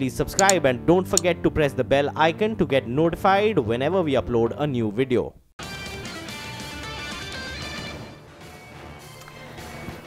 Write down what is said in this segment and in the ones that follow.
please subscribe and don't forget to press the bell icon to get notified whenever we upload a new video.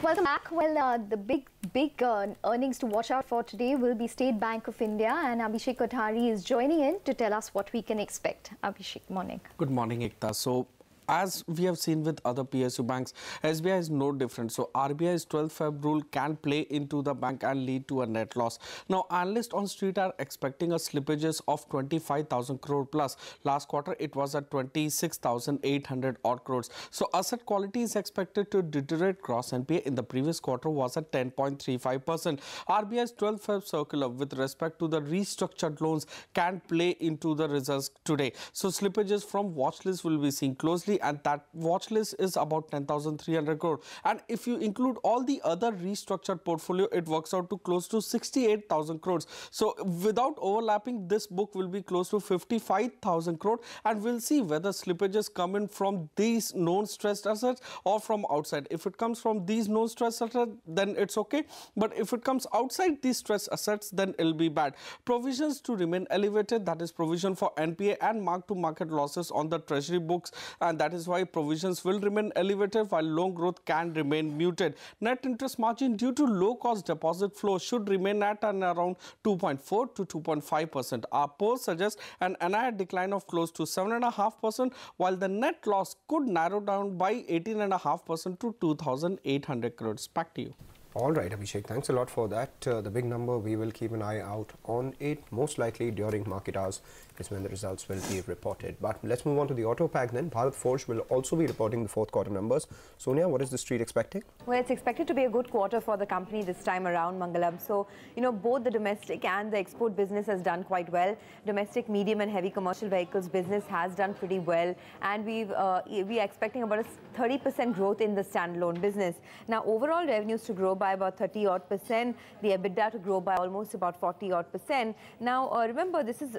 Welcome back. Well, the big earnings to watch out for today will be State Bank of India, and Abhishek Kothari is joining in to tell us what we can expect. Abhishek, morning. Good morning, Ekta. So, as we have seen with other PSU banks, SBI is no different. So, RBI's 12th Feb rule can play into the bank and lead to a net loss. Now, analysts on street are expecting a slippages of 25,000 crore plus. Last quarter, it was at 26,800 odd crores. So, asset quality is expected to deteriorate. Gross NPA in the previous quarter was at 10.35%. RBI's 12th Feb circular with respect to the restructured loans can play into the results today. So, slippages from watch list will be seen closely, and that watch list is about 10,300 crore. And if you include all the other restructured portfolio, it works out to close to 68,000 crores. So without overlapping, this book will be close to 55,000 crore, and we'll see whether slippages come in from these known stressed assets or from outside. If it comes from these known stressed assets, then it's okay. But if it comes outside these stressed assets, then it'll be bad. Provisions to remain elevated, that is provision for NPA and mark-to-market losses on the treasury books, and that is why provisions will remain elevated while loan growth can remain muted. Net interest margin due to low-cost deposit flow should remain at and around 2.4 to 2.5%. Our poll suggests an NII decline of close to 7.5%, while the net loss could narrow down by 18.5% to 2,800 crores. Back to you. All right, Abhishek, thanks a lot for that. The big number, we will keep an eye out on it. Most likely during market hours is when the results will be reported. But let's move on to the auto pack then. Bharat Forge will also be reporting the fourth quarter numbers. Sonia, what is the street expecting? Well, it's expected to be a good quarter for the company this time around, Mangalam. So, both the domestic and the export business has done quite well. Domestic, medium and heavy commercial vehicles business has done pretty well. And we are expecting about a 30% growth in the standalone business. Now, overall revenues to grow by about 30-odd%, the EBITDA to grow by almost about 40-odd%. Now, remember, this is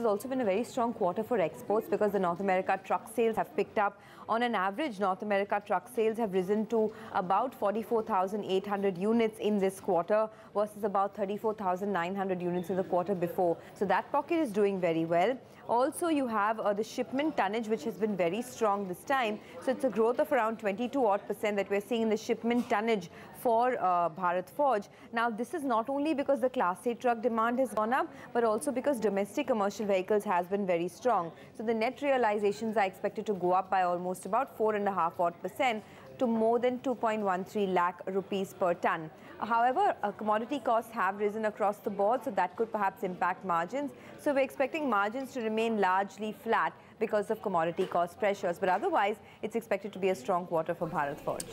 also been a very strong quarter for exports because the North America truck sales have picked up. On an average, North America truck sales have risen to about 44,800 units in this quarter versus about 34,900 units in the quarter before. So that pocket is doing very well. Also, you have the shipment tonnage, which has been very strong this time. So it's a growth of around 22-odd% that we're seeing in the shipment tonnage for Bharat Forge. Now, this is not only because the Class 8 truck demand has gone up, but also because domestic commercial vehicles has been very strong. So the net realizations are expected to go up by almost about 4.5-odd% to more than 2.13 lakh rupees per ton. However, commodity costs have risen across the board, so that could perhaps impact margins. So we're expecting margins to remain largely flat because of commodity cost pressures. But otherwise, it's expected to be a strong quarter for Bharat Forge.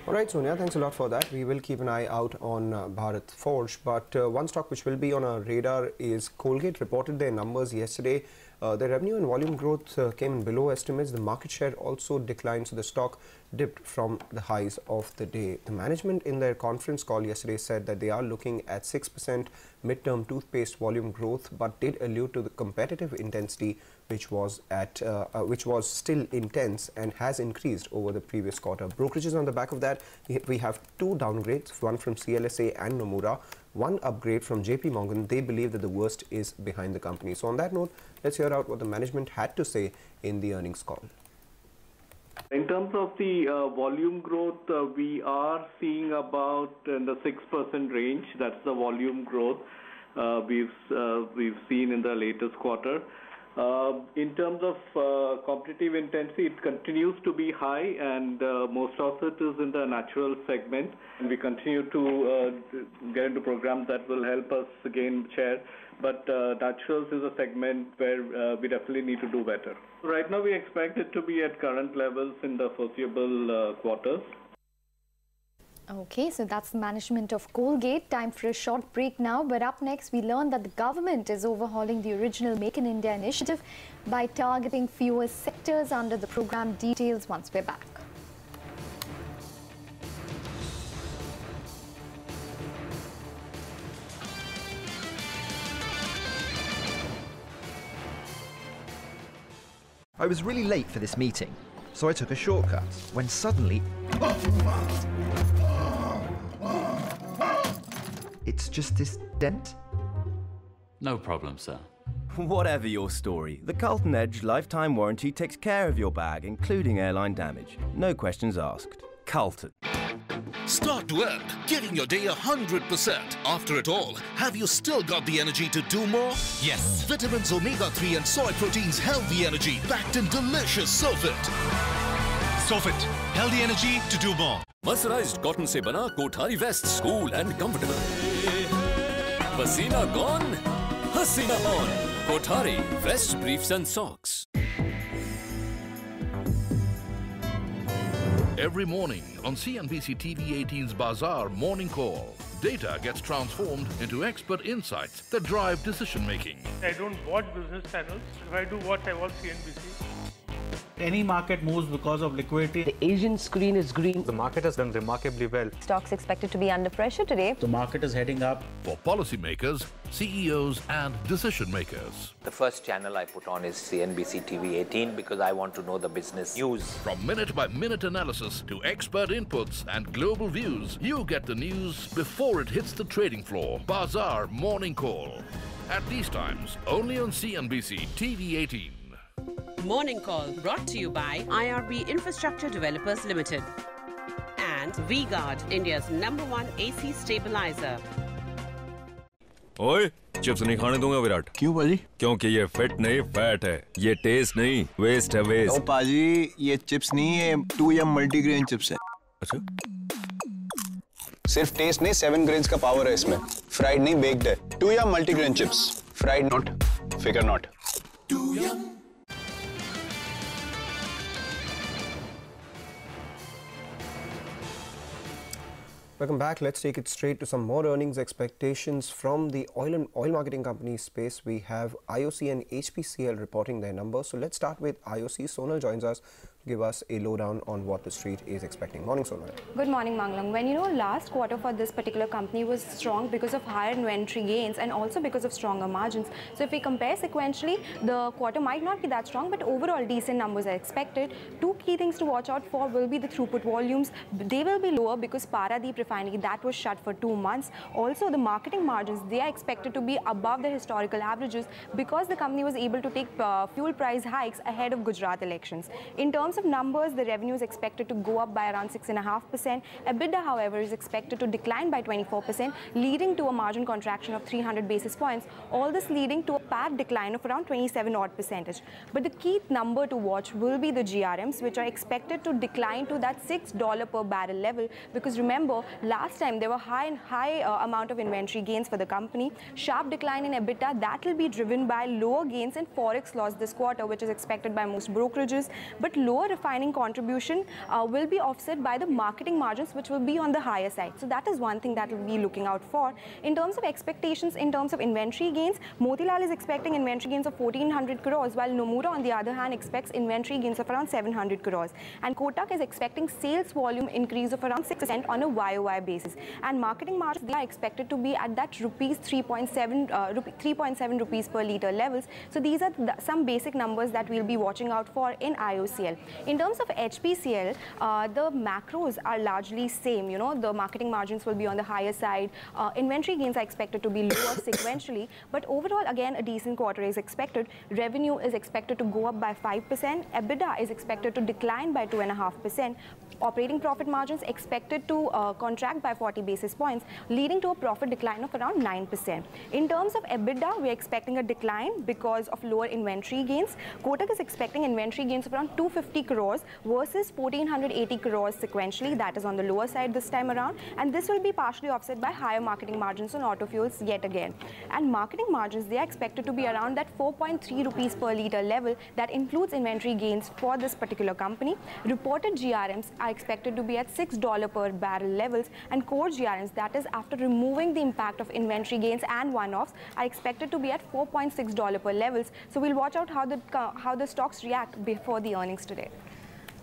All right, Sonia, thanks a lot for that. We will keep an eye out on Bharat Forge. But one stock which will be on our radar is Colgate. Reported their numbers yesterday. The revenue and volume growth came in below estimates. The market share also declined, so the stock dipped from the highs of the day. The management in their conference call yesterday said that they are looking at 6% midterm toothpaste volume growth, but did allude to the competitive intensity which was still intense and has increased over the previous quarter. Brokerages on the back of that, we have two downgrades, one from CLSA and Nomura, one upgrade from JP Morgan. They believe that the worst is behind the company. So on that note, let's hear out what the management had to say in the earnings call. In terms of the volume growth, we are seeing about in the 6% range. That's the volume growth we've seen in the latest quarter. In terms of competitive intensity, it continues to be high, and most of it is in the natural segment. And we continue to get into programs that will help us gain share. But naturals is a segment where we definitely need to do better. Right now, we expect it to be at current levels in the foreseeable quarters. Okay, so that's the management of Colgate. Time for a short break now. But up next, we learn that the government is overhauling the original Make in India initiative by targeting fewer sectors under the program. Details once we're back. I was really late for this meeting, so I took a shortcut when suddenly it's just this dent. No problem, sir. Whatever your story, the Carlton Edge lifetime warranty takes care of your bag, including airline damage. No questions asked. Carlton. Start to end, giving your day 100%. After it all, have you still got the energy to do more? Yes. Vitamins Omega-3 and soy proteins healthy energy packed in delicious Sofit. Sofit, healthy energy to do more. Mercerized cotton se bana kothari vest, cool and comfortable. Pasina gone, hasina on. Kothari vest, briefs and socks. Every morning on CNBC TV18's Bazaar Morning Call, data gets transformed into expert insights that drive decision-making. I don't watch business channels. If I do watch, I watch CNBC. Any market moves because of liquidity. The Asian screen is green. The market has done remarkably well. Stocks expected to be under pressure today. The market is heading up. For policymakers, CEOs and decision makers. The first channel I put on is CNBC TV18 because I want to know the business news. From minute-by-minute analysis to expert inputs and global views, you get the news before it hits the trading floor. Bazaar Morning Call. At these times, only on CNBC TV18. Morning Call brought to you by IRB Infrastructure Developers Limited and V-Guard, India's #1 AC stabilizer. ओए, chips नहीं खाने दूंगा विराट। क्यों पाजी? क्योंकि ये fit नहीं, fat है। ये टेस्ट नहीं, वेस्ट है वेस्ट। ओ पाजी, ये चिप्स नहीं है, 2M मल्टीग्रेन चिप्स है। अच्छा? सिर्फ टेस्ट नहीं, 7 ग्रेन्स का पावर है इसमें। फ्राइड नहीं, बेक्ड है। 2M multigrain chips. Fried not, फिकर not. 2M। Welcome back. Let's take it straight to some more earnings expectations from the oil marketing company space. We have IOC and HPCL reporting their numbers. So let's start with IOC. Sonal joins us to give us a lowdown on what the street is expecting. Morning, Sonal. Good morning, Mangalam. When last quarter for this particular company was strong because of higher inventory gains and also because of stronger margins. So if we compare sequentially, the quarter might not be that strong, but overall decent numbers are expected. Two key things to watch out for will be the throughput volumes. They will be lower because Paradeep refinery that was shut for 2 months. Also, the marketing margins, they are expected to be above the historical averages because the company was able to take fuel price hikes ahead of Gujarat elections. In terms of numbers, the revenue is expected to go up by around 6.5%. EBITDA, however, is expected to decline by 24%, leading to a margin contraction of 300 basis points. All this leading to a PAT decline of around 27%. But the key number to watch will be the GRMs, which are expected to decline to that $6 per barrel level because remember, last time there were high amount of inventory gains for the company. Sharp decline in EBITDA, that will be driven by lower gains in forex loss this quarter, which is expected by most brokerages. But lower refining contribution will be offset by the marketing margins, which will be on the higher side. So that is one thing that we'll be looking out for. In terms of expectations, in terms of inventory gains, Motilal is expecting inventory gains of 1,400 crores, while Nomura, on the other hand, expects inventory gains of around 700 crores. And Kotak is expecting sales volume increase of around 6% on a YOY basis. And marketing margins, they are expected to be at that 3.7 rupees per litre levels. So these are some basic numbers that we'll be watching out for in IOCL. In terms of HPCL, the macros are largely same. The marketing margins will be on the higher side. Inventory gains are expected to be lower sequentially. But overall, again, a decent quarter is expected. Revenue is expected to go up by 5%. EBITDA is expected to decline by 2.5%. Operating profit margins expected to contract by 40 basis points, leading to a profit decline of around 9%. In terms of EBITDA, we are expecting a decline because of lower inventory gains. Kotak is expecting inventory gains of around 250 crores versus 1,480 crores sequentially. That is on the lower side this time around. And this will be partially offset by higher marketing margins on auto fuels yet again. And marketing margins, they are expected to be around that 4.3 rupees per litre level. That includes inventory gains for this particular company. Reported GRMs are expected to be at $6 per barrel levels, and core GRMs, that is after removing the impact of inventory gains and one-offs, are expected to be at $4.6 per levels. So we'll watch out how the stocks react before the earnings today.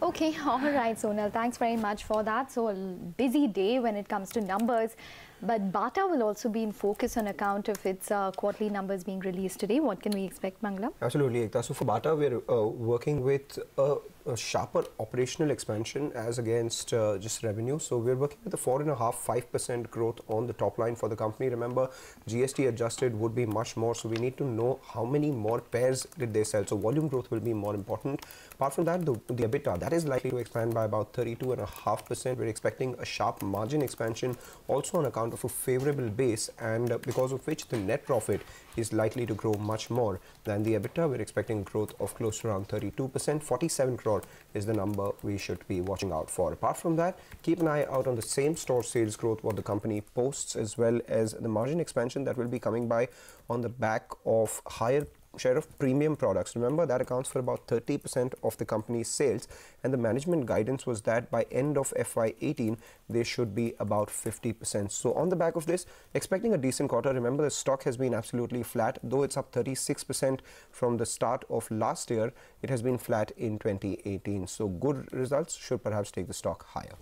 Okay, all right, Sonal, thanks very much for that. So a busy day when it comes to numbers. But Bata will also be in focus on account of its quarterly numbers being released today. What can we expect, Mangalam? Absolutely, Ekta. So for Bata, we're working with a sharper operational expansion as against just revenue. So we're working with a 4.5-5% growth on the top line for the company. Remember, GST adjusted would be much more. So we need to know how many more pairs did they sell. So volume growth will be more important. Apart from that, the EBITDA, that is likely to expand by about 32.5%. We're expecting a sharp margin expansion also on account of a favorable base, and because of which the net profit is likely to grow much more than the EBITDA. We're expecting growth of close to around 32%. 47 crore is the number we should be watching out for. Apart from that, keep an eye out on the same store sales growth what the company posts, as well as the margin expansion that will be coming by on the back of higher share of premium products. Remember, that accounts for about 30% of the company's sales, and the management guidance was that by end of FY18 they should be about 50%. So on the back of this, expecting a decent quarter. Remember, the stock has been absolutely flat, though it's up 36% from the start of last year. It has been flat in 2018, so good results should perhaps take the stock higher.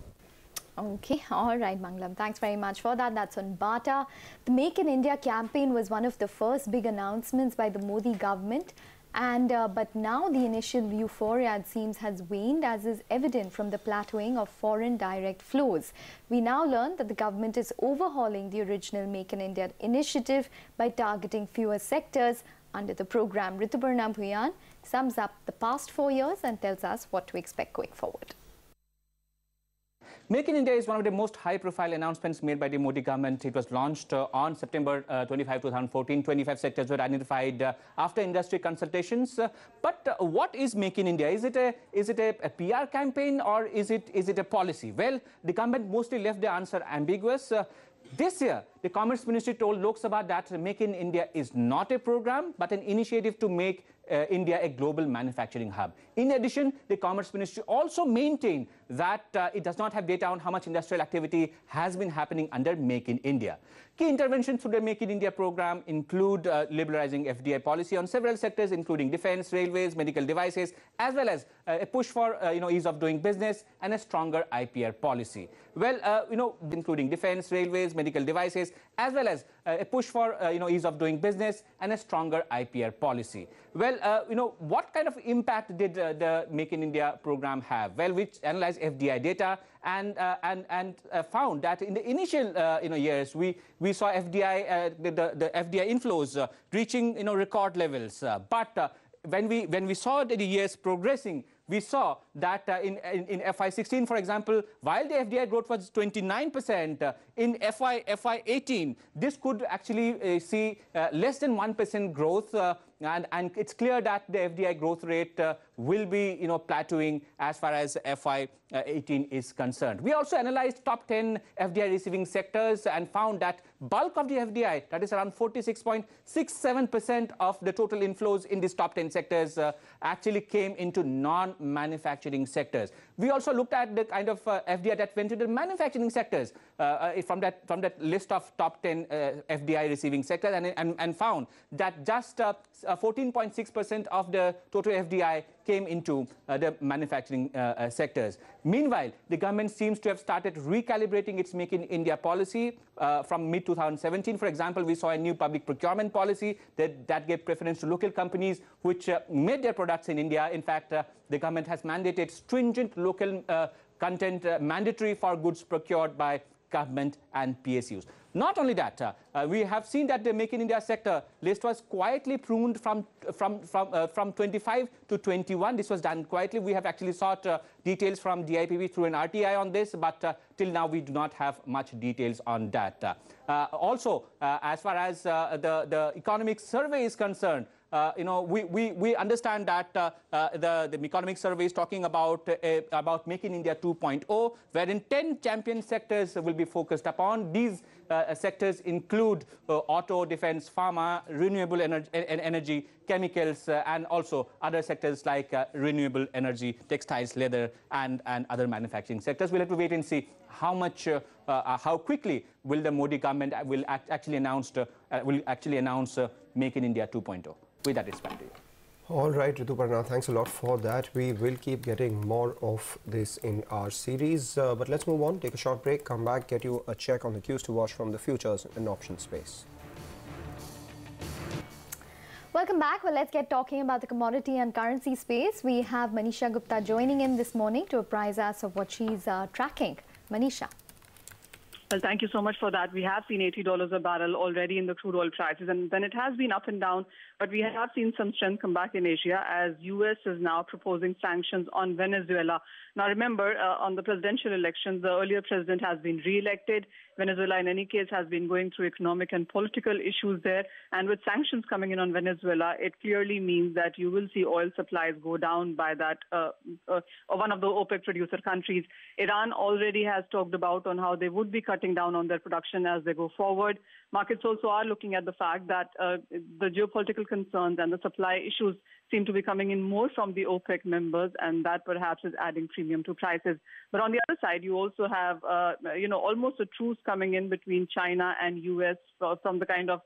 Okay, all right, Mangalam. Thanks very much for that. That's on Bata. The Make in India campaign was one of the first big announcements by the Modi government. But now the initial euphoria, it seems, has waned, as is evident from the plateauing of foreign direct flows. We now learn that the government is overhauling the original Make in India initiative by targeting fewer sectors under the program. Rituparna Bhuyan sums up the past 4 years and tells us what to expect going forward. Make in India is one of the most high-profile announcements made by the Modi government. It was launched on September 25, 2014. 25 sectors were identified after industry consultations. But what is Make in India? Is it a PR campaign, or is it a policy? Well, the government mostly left the answer ambiguous. This year, the Commerce Ministry told Lok Sabha that Make in India is not a program, but an initiative to make India a global manufacturing hub. In addition, the Commerce Ministry also maintained that it does not have data on how much industrial activity has been happening under Make in India. Key interventions through the Make in India program include liberalizing FDI policy on several sectors, including defense, railways, medical devices, as well as a push for ease of doing business and a stronger IPR policy. Well, including defense, railways, medical devices, as well as a push for ease of doing business and a stronger IPR policy. Well, what kind of impact did the Make in India program have? Well, we analyzed FDI data and found that in the initial years we saw FDI the FDI inflows reaching record levels. But when we saw the years progressing, we saw that in FY16, for example, while the FDI growth was 29%, in FY18, this could actually see less than 1% growth, and it's clear that the FDI growth rate will be plateauing as far as FY18 is concerned. We also analyzed top 10 FDI receiving sectors and found that bulk of the FDI, that is around 46.67% of the total inflows in these top 10 sectors, actually came into non-manufacturing sectors. We also looked at the kind of FDI that went into the manufacturing sectors from that list of top 10 FDI receiving sectors, and found that just 14.6% of the total FDI came into the manufacturing sectors. Meanwhile, the government seems to have started recalibrating its Make in India policy from mid-2017. For example, we saw a new public procurement policy that gave preference to local companies which made their products in India. In fact, the government has mandated stringent local content mandatory for goods procured by government and PSUs. Not only that, we have seen that the Make in India sector list was quietly pruned from 25 to 21. This was done quietly. We have actually sought details from DIPB through an RTI on this, but till now we do not have much details on that. Also, as far as the economic survey is concerned, we understand that the economic survey is talking about Make in India 2.0, wherein 10 champion sectors will be focused upon. These sectors include auto, defense, pharma, renewable energy, chemicals, and also other sectors like renewable energy, textiles, leather, and other manufacturing sectors. We'll have to wait and see how quickly will the Modi government will actually announce Make in India 2.0. With that, it's back to you. All right, Rituparna, thanks a lot for that. We will keep getting more of this in our series. But let's move on, take a short break, come back, get you a check on the cues to watch from the futures and options space. Welcome back. Well, let's get talking about the commodity and currency space. We have Manisha Gupta joining in this morning to apprise us of what she's tracking. Manisha. Well, thank you so much for that. We have seen $80 a barrel already in the crude oil prices, and then it has been up and down. But we have seen some strength come back in Asia as U.S. is now proposing sanctions on Venezuela. Now, remember, on the presidential elections, the earlier president has been re-elected. Venezuela, in any case, has been going through economic and political issues there. And with sanctions coming in on Venezuela, it clearly means that you will see oil supplies go down by that one of the OPEC producer countries. Iran already has talked about on how they would be cutting down on their production as they go forward. Markets also are looking at the fact that the geopolitical concerns and the supply issues seem to be coming in more from the OPEC members, and that perhaps is adding premium to prices. But on the other side, you also have, almost a truce coming in between China and U.S. from the kind of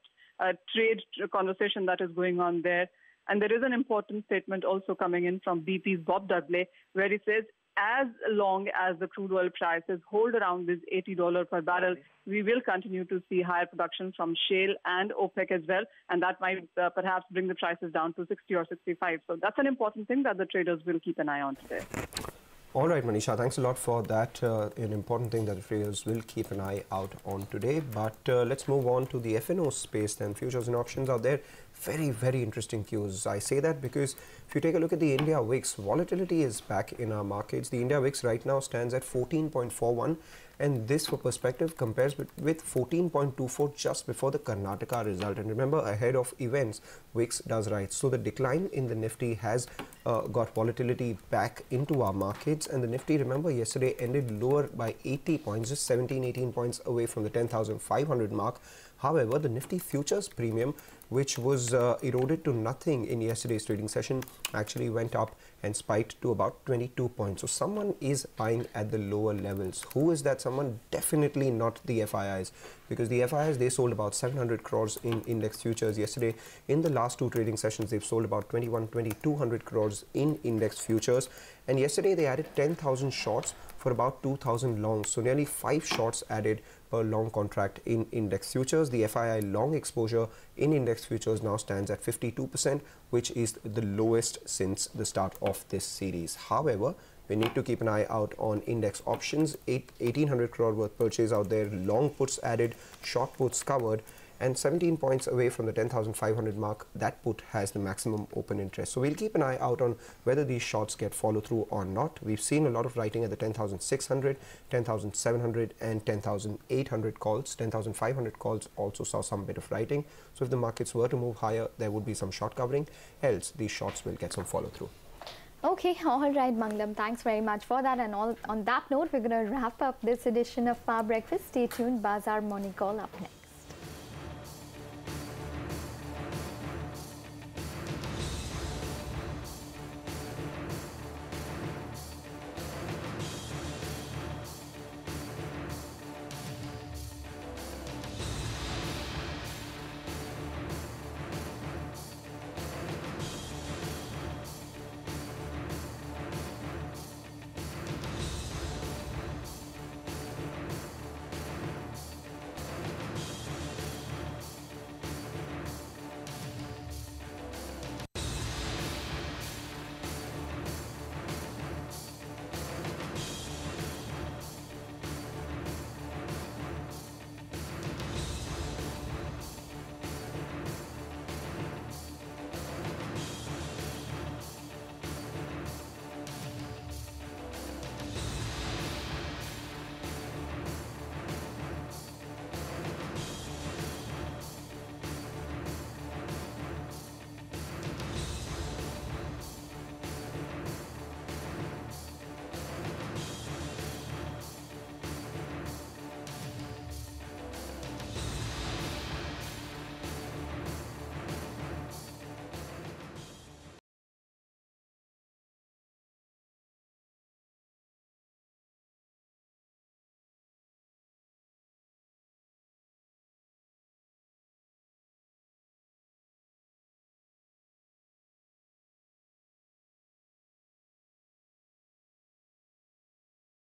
trade conversation that is going on there. And there is an important statement also coming in from BP's Bob Dudley, where he says, as long as the crude oil prices hold around this $80 per barrel, we will continue to see higher production from shale and OPEC as well, and that might perhaps bring the prices down to 60 or 65. So that's an important thing that the traders will keep an eye on today. All right, Manisha, thanks a lot for that. An important thing that the traders will keep an eye out on today. But let's move on to the F&O space then. Futures and options out there. Very, very interesting cues. I say that because if you take a look at the India VIX, volatility is back in our markets. The India VIX right now stands at 14.41. And this, for perspective, compares with 14.24 just before the Karnataka result. And remember, ahead of events, VIX does rise. So the decline in the Nifty has got volatility back into our markets. And the Nifty, remember, yesterday ended lower by 80 points, just 17, 18 points away from the 10,500 mark. However, the Nifty futures premium, which was eroded to nothing in yesterday's trading session, actually went up and spiked to about 22 points. So someone is buying at the lower levels. Who is that someone? Definitely not the FIIs, because the FIIs, they sold about 700 crores in index futures yesterday. In the last two trading sessions, they've sold about 2,200 crores in index futures. And yesterday, they added 10,000 shorts for about 2,000 longs. So nearly 5 shorts added per long contract in index futures. The FII long exposure in index futures now stands at 52%, which is the lowest since the start of this series. However, we need to keep an eye out on index options. 1,800 crore worth purchase out there, long puts added, short puts covered, and 17 points away from the 10,500 mark. That put has the maximum open interest. So we'll keep an eye out on whether these shorts get follow through or not. We've seen a lot of writing at the 10,600, 10,700 and 10,800 calls. 10,500 calls also saw some bit of writing. So if the markets were to move higher, there would be some short covering. Else, these shorts will get some follow through. Okay, all right, Mangalam. Thanks very much for that. And on that note, we're going to wrap up this edition of Our Breakfast. Stay tuned. Bazaar Morning Call up next.